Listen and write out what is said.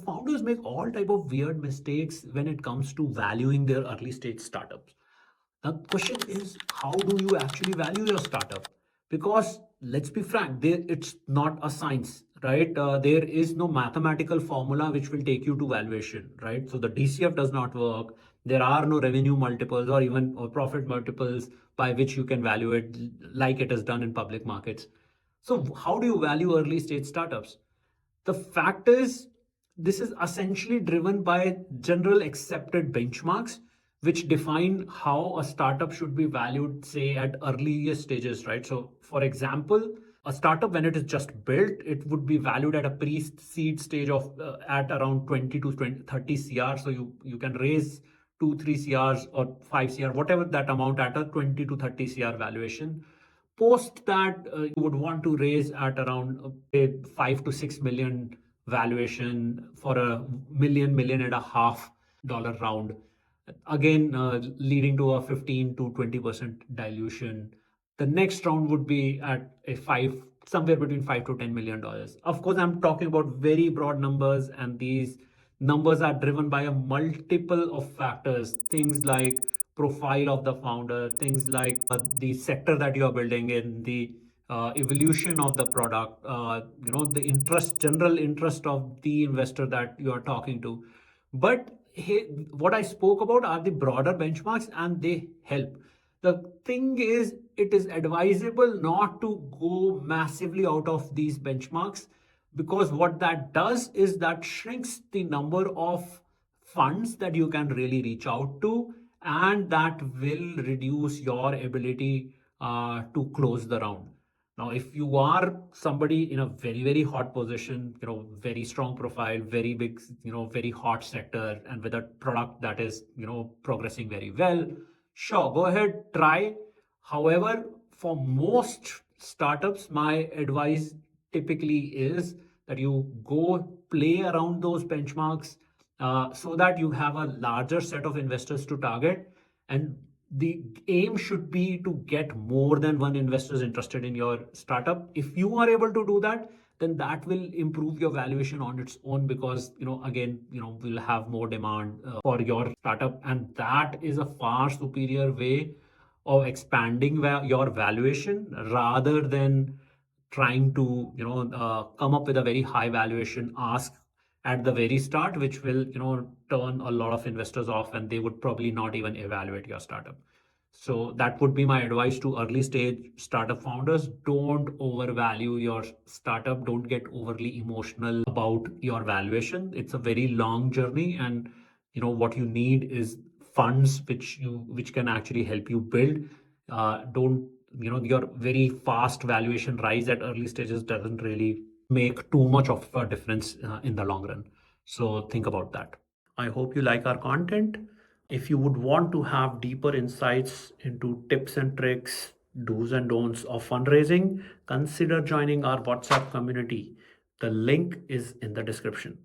founders make all type of weird mistakes when it comes to valuing their early stage startups. The question is, how do you actually value your startup? Because let's be frank, it's not a science, right? There is no mathematical formula which will take you to valuation, right? So the DCF does not work. There are no revenue multiples or even or profit multiples by which you can value it like it is done in public markets. So how do you value early stage startups? The fact is, this is essentially driven by general accepted benchmarks, which define how a startup should be valued, say, at earliest stages, right? So, for example, a startup, when it is just built, it would be valued at a pre-seed stage of at around 20 to 20, 30 CR. So you can raise 2, 3 CRs or 5 CR, whatever that amount at a 20 to 30 CR valuation. Post that, you would want to raise at around 5 to 6 million valuation for a million and a half dollar round. Again, leading to a 15 to 20% dilution. The next round would be at a somewhere between $5 to $10 million. Of course, I'm talking about very broad numbers, and these numbers are driven by a multiple of factors. Things like profile of the founder, things like the sector that you are building in, the evolution of the product, the general interest of the investor that you are talking to. But hey, what I spoke about are the broader benchmarks, and they help. The thing is, it is advisable not to go massively out of these benchmarks, because what that does is that shrinks the number of funds that you can really reach out to, and that will reduce your ability to close the round. Now, if you are somebody in a very, very hot position, very strong profile, very big, very hot sector, and with a product that is, progressing very well, sure, go ahead, try. However, for most startups, my advice typically is that you go play around those benchmarks, so that you have a larger set of investors to target. And the aim should be to get more than one investors interested in your startup. If you are able to do that, then that will improve your valuation on its own, because again, we'll have more demand for your startup, and that is a far superior way of expanding your valuation, rather than trying to come up with a very high valuation ask at the very start, which will turn a lot of investors off, and they would probably not even evaluate your startup. So that would be my advice to early stage startup founders. Don't overvalue your startup. Don't get overly emotional about your valuation. It's a very long journey, and what you need is funds which can actually help you build. Don't your very fast valuation rise at early stages doesn't really make too much of a difference in the long run. So think about that. I hope you like our content. If you would want to have deeper insights into tips and tricks, do's and don'ts of fundraising, consider joining our WhatsApp community. The link is in the description.